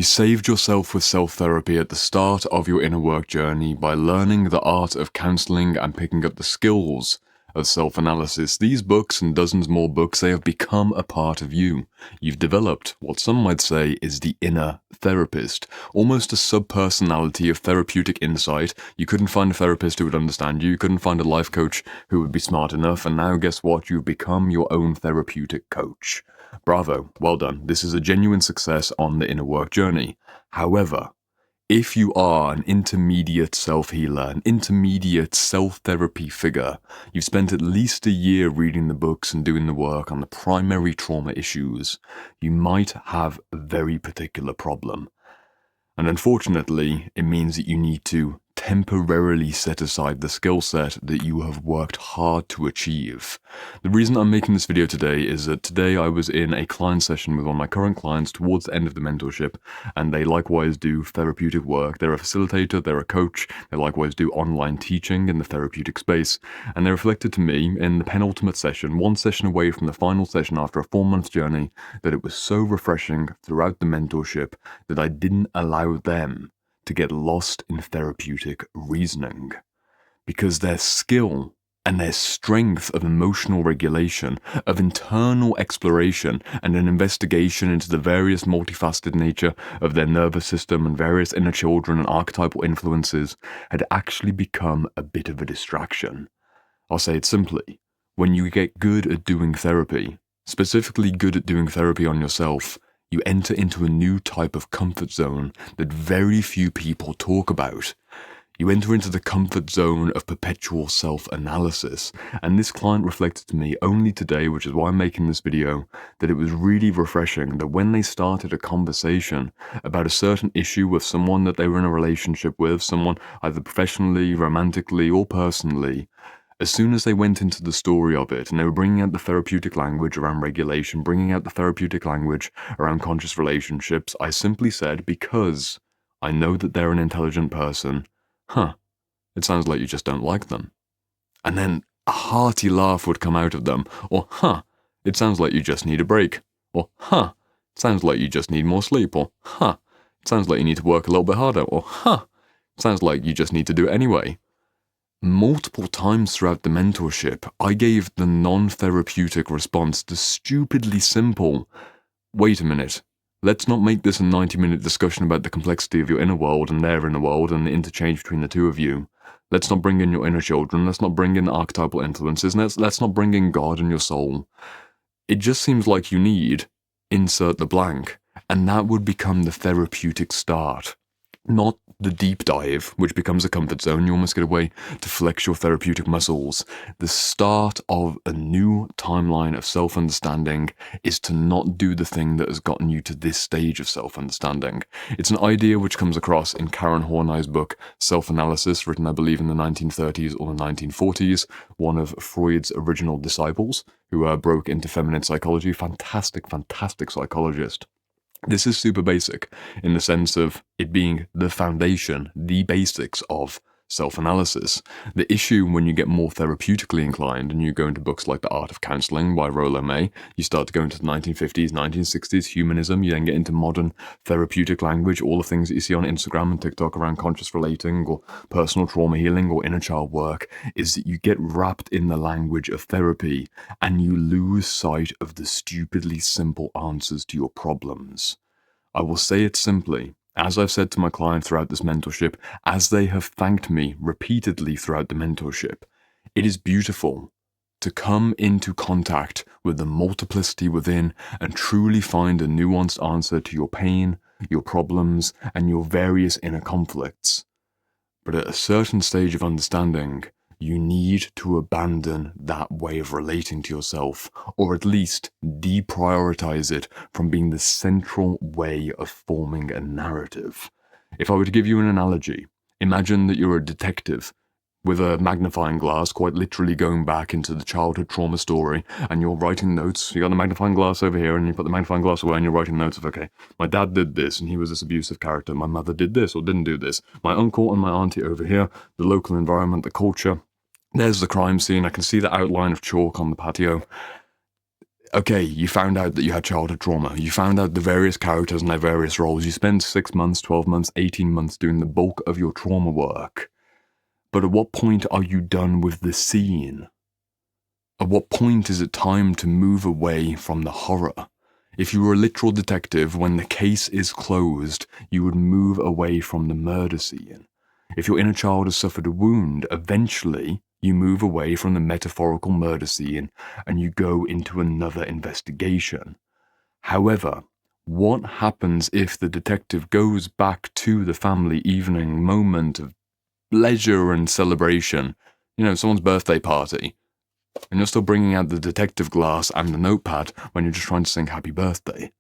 You saved yourself with self-therapy at the start of your inner work journey by learning the art of counseling and picking up the skills of self-analysis. These books and dozens more books, they have become a part of you. You've developed what some might say is the inner therapist, almost a sub-personality of therapeutic insight. You couldn't find a therapist who would understand you, you couldn't find a life coach who would be smart enough, and now guess what? You've become your own therapeutic coach. Bravo, well done. This is a genuine success on the inner work journey. However, if you are an intermediate self-healer, an intermediate self-therapy figure, you've spent at least a year reading the books and doing the work on the primary trauma issues, you might have a very particular problem. And unfortunately, it means that you need to temporarily set aside the skill set that you have worked hard to achieve. The reason I'm making this video today is that today I was in a client session with one of my current clients towards the end of the mentorship, and they likewise do therapeutic work. They're a facilitator, they're a coach, they likewise do online teaching in the therapeutic space, and they reflected to me in the penultimate session, one session away from the final session after a 4-month journey, that it was so refreshing throughout the mentorship that I didn't allow them to get lost in therapeutic reasoning, because their skill and their strength of emotional regulation, of internal exploration and an investigation into the various multifaceted nature of their nervous system and various inner children and archetypal influences had actually become a bit of a distraction. I'll say it simply, when you get good at doing therapy, specifically good at doing therapy on yourself, you enter into a new type of comfort zone that very few people talk about. You enter into the comfort zone of perpetual self-analysis, and this client reflected to me only today, which is why I'm making this video, that it was really refreshing that when they started a conversation about a certain issue with someone that they were in a relationship with, someone either professionally, romantically, or personally, as soon as they went into the story of it, and they were bringing out the therapeutic language around regulation, bringing out the therapeutic language around conscious relationships, I simply said, because I know that they're an intelligent person, it sounds like you just don't like them. And then a hearty laugh would come out of them, or it sounds like you just need a break, or it sounds like you just need more sleep, or it sounds like you need to work a little bit harder, or it sounds like you just need to do it anyway. Multiple times throughout the mentorship, I gave the non-therapeutic response, the stupidly simple, wait a minute, let's not make this a 90-minute discussion about the complexity of your inner world and their inner world and the interchange between the two of you. Let's not bring in your inner children, let's not bring in archetypal influences, and let's not bring in God and your soul. It just seems like you need, insert the blank, and that would become the therapeutic start. Not the deep dive, which becomes a comfort zone. You almost get a way to flex your therapeutic muscles. The start of a new timeline of self-understanding is to not do the thing that has gotten you to this stage of self-understanding. It's an idea which comes across in Karen Horney's book, Self-Analysis, written, I believe, in the 1930s or the 1940s, one of Freud's original disciples, who broke into feminine psychology. Fantastic, fantastic psychologist. This is super basic in the sense of it being the foundation, the basics of self-analysis. The issue when you get more therapeutically inclined and you go into books like The Art of Counseling by Rollo May, you start to go into the 1950s, 1960s, humanism, you then get into modern therapeutic language, all the things that you see on Instagram and TikTok around conscious relating or personal trauma healing or inner child work, is that you get wrapped in the language of therapy and you lose sight of the stupidly simple answers to your problems. I will say it simply, as I've said to my client throughout this mentorship, as they have thanked me repeatedly throughout the mentorship, it is beautiful to come into contact with the multiplicity within and truly find a nuanced answer to your pain, your problems, and your various inner conflicts. But at a certain stage of understanding, you need to abandon that way of relating to yourself, or at least deprioritize it from being the central way of forming a narrative. If I were to give you an analogy, imagine that you're a detective with a magnifying glass, quite literally going back into the childhood trauma story, and you're writing notes. You got the magnifying glass over here, and you put the magnifying glass away, and you're writing notes of, okay, my dad did this, and he was this abusive character. My mother did this or didn't do this. My uncle and my auntie over here, the local environment, the culture. There's the crime scene. I can see the outline of chalk on the patio. Okay, you found out that you had childhood trauma. You found out the various characters and their various roles. You spend 6 months, 12 months, 18 months doing the bulk of your trauma work. But at what point are you done with the scene? At what point is it time to move away from the horror? If you were a literal detective, when the case is closed, you would move away from the murder scene. If your inner child has suffered a wound, eventually you move away from the metaphorical murder scene and you go into another investigation. However, what happens if the detective goes back to the family evening moment of leisure and celebration, someone's birthday party, and you're still bringing out the detective glass and the notepad when you're just trying to sing happy birthday?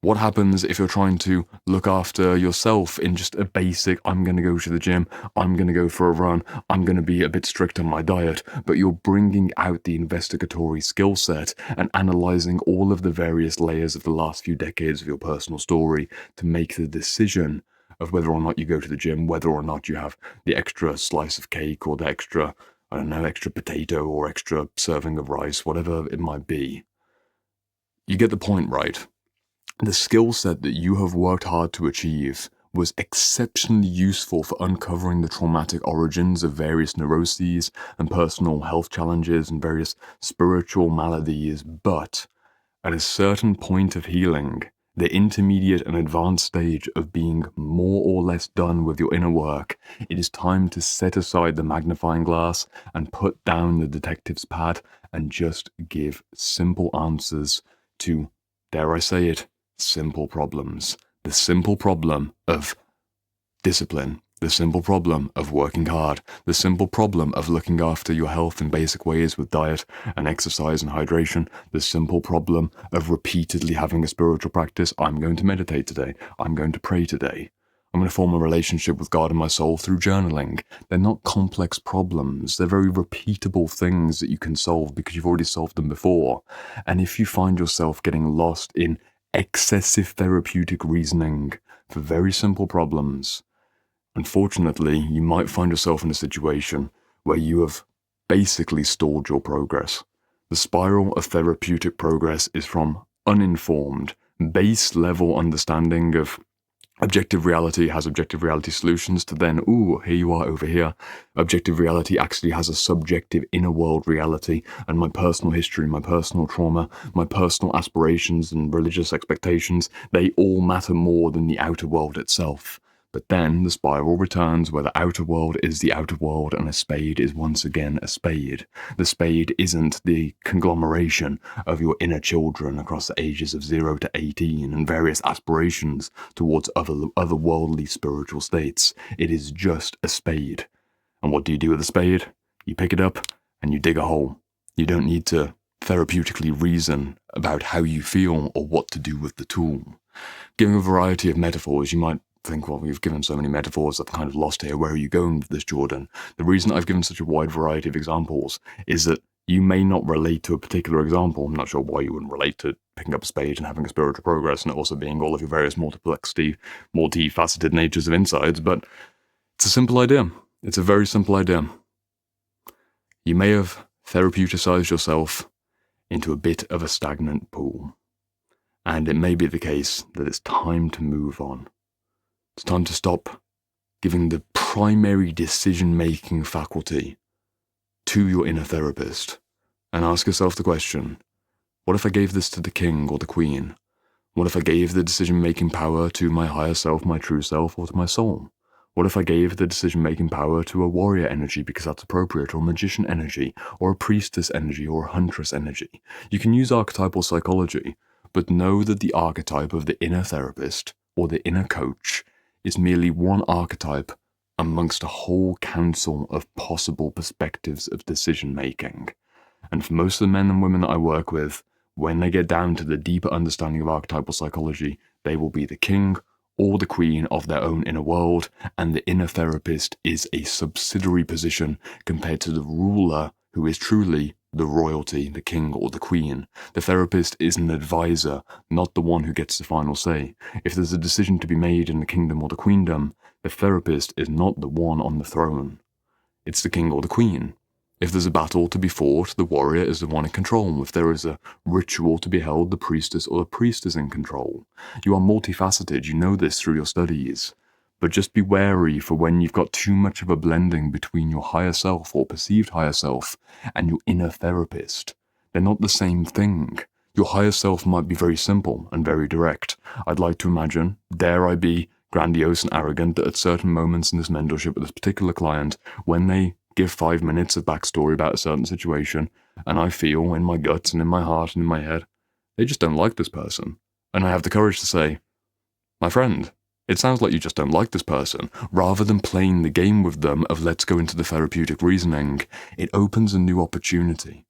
What happens if you're trying to look after yourself in just a basic, I'm going to go to the gym, I'm going to go for a run, I'm going to be a bit strict on my diet, but you're bringing out the investigatory skill set and analysing all of the various layers of the last few decades of your personal story to make the decision of whether or not you go to the gym, whether or not you have the extra slice of cake or the extra potato or extra serving of rice, whatever it might be. You get the point, right? The skill set that you have worked hard to achieve was exceptionally useful for uncovering the traumatic origins of various neuroses and personal health challenges and various spiritual maladies, but at a certain point of healing, the intermediate and advanced stage of being more or less done with your inner work, it is time to set aside the magnifying glass and put down the detective's pad and just give simple answers to, dare I say it, simple problems. The simple problem of discipline, the simple problem of working hard, the simple problem of looking after your health in basic ways with diet and exercise and hydration, the simple problem of repeatedly having a spiritual practice. I'm going to meditate today. I'm going to pray today. I'm going to form a relationship with God and my soul through journaling. They're not complex problems. They're very repeatable things that you can solve because you've already solved them before. And if you find yourself getting lost in excessive therapeutic reasoning for very simple problems, unfortunately, you might find yourself in a situation where you have basically stalled your progress. The spiral of therapeutic progress is from uninformed, base-level understanding of objective reality has objective reality solutions to then, here you are over here. Objective reality actually has a subjective inner world reality, and my personal history, my personal trauma, my personal aspirations and religious expectations, they all matter more than the outer world itself. But then the spiral returns where the outer world is the outer world and a spade is once again a spade. The spade isn't the conglomeration of your inner children across the ages of 0 to 18 and various aspirations towards otherworldly spiritual states. It is just a spade. And what do you do with a spade? You pick it up and you dig a hole. You don't need to therapeutically reason about how you feel or what to do with the tool. Giving a variety of metaphors, you might think, well, we've given so many metaphors, I'm kind of lost here. Where are you going with this, Jordan? The reason I've given such a wide variety of examples is that you may not relate to a particular example. I'm not sure why you wouldn't relate to picking up a spade and having a spiritual progress and it also being all of your various multifaceted natures of insides, but it's a simple idea. It's a very simple idea. You may have therapeuticized yourself into a bit of a stagnant pool, and it may be the case that it's time to move on. It's time to stop giving the primary decision-making faculty to your inner therapist and ask yourself the question, what if I gave this to the king or the queen? What if I gave the decision-making power to my higher self, my true self, or to my soul? What if I gave the decision-making power to a warrior energy because that's appropriate, or a magician energy, or a priestess energy, or a huntress energy? You can use archetypal psychology, but know that the archetype of the inner therapist or the inner coach is merely one archetype amongst a whole council of possible perspectives of decision-making. And for most of the men and women that I work with, when they get down to the deeper understanding of archetypal psychology, they will be the king or the queen of their own inner world, and the inner therapist is a subsidiary position compared to the ruler who is truly the royalty, the king or the queen. The therapist is an advisor, not the one who gets the final say. If there's a decision to be made in the kingdom or the queendom, the therapist is not the one on the throne. It's the king or the queen. If there's a battle to be fought, the warrior is the one in control. If there is a ritual to be held, the priestess or the priest is in control. You are multifaceted, you know this through your studies. But just be wary for when you've got too much of a blending between your higher self or perceived higher self and your inner therapist. They're not the same thing. Your higher self might be very simple and very direct. I'd like to imagine, dare I be grandiose and arrogant, that at certain moments in this mentorship with this particular client, when they give 5 minutes of backstory about a certain situation, and I feel in my guts and in my heart and in my head, they just don't like this person. And I have the courage to say, my friend, it sounds like you just don't like this person. Rather than playing the game with them of let's go into the therapeutic reasoning, it opens a new opportunity.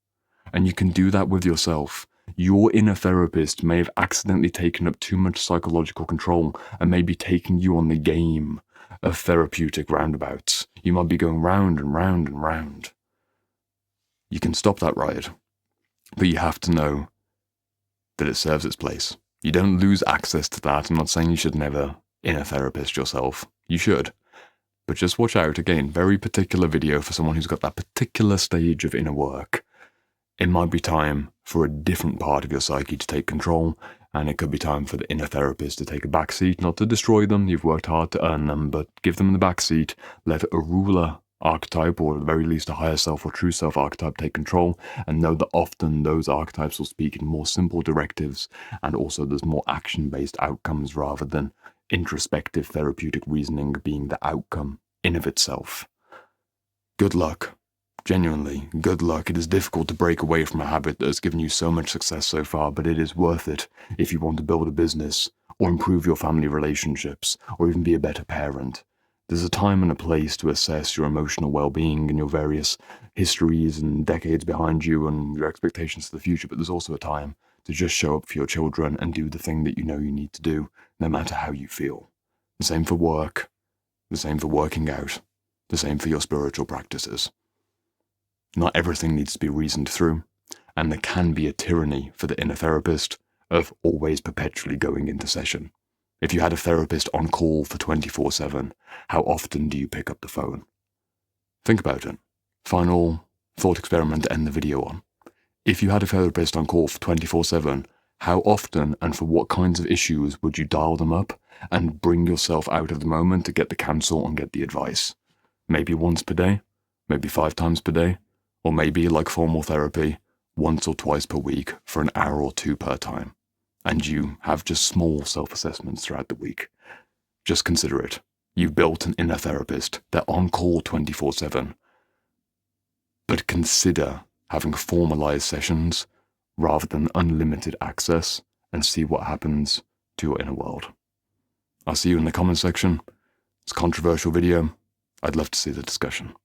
And you can do that with yourself. Your inner therapist may have accidentally taken up too much psychological control and may be taking you on the game of therapeutic roundabouts. You might be going round and round and round. You can stop that ride, but you have to know that it serves its place. You don't lose access to that. I'm not saying you should never inner therapist yourself. You should. But just watch out. Again, very particular video for someone who's got that particular stage of inner work. It might be time for a different part of your psyche to take control, and it could be time for the inner therapist to take a backseat, not to destroy them, you've worked hard to earn them, but give them the backseat, let a ruler archetype, or at the very least a higher self or true self archetype take control, and know that often those archetypes will speak in more simple directives, and also there's more action-based outcomes rather than introspective therapeutic reasoning being the outcome in of itself. Good luck. Genuinely, good luck. It is difficult to break away from a habit that has given you so much success so far, but it is worth it if you want to build a business, or improve your family relationships, or even be a better parent. There's a time and a place to assess your emotional well-being and your various histories and decades behind you and your expectations for the future, but there's also a time to just show up for your children and do the thing that you know you need to do, no matter how you feel. The same for work, the same for working out, the same for your spiritual practices. Not everything needs to be reasoned through, and there can be a tyranny for the inner therapist of always perpetually going into session. If you had a therapist on call for 24/7, how often do you pick up the phone? Think about it. Final thought experiment to end the video on. If you had a therapist on call for 24/7, how often and for what kinds of issues would you dial them up and bring yourself out of the moment to get the counsel and get the advice? Maybe once per day, maybe 5 times per day, or maybe, like formal therapy, once or twice per week for an hour or 2 per time. And you have just small self-assessments throughout the week. Just consider it. You've built an inner therapist. They're on call 24/7. But consider having formalized sessions rather than unlimited access and see what happens to your inner world. I'll see you in the comment section. It's a controversial video. I'd love to see the discussion.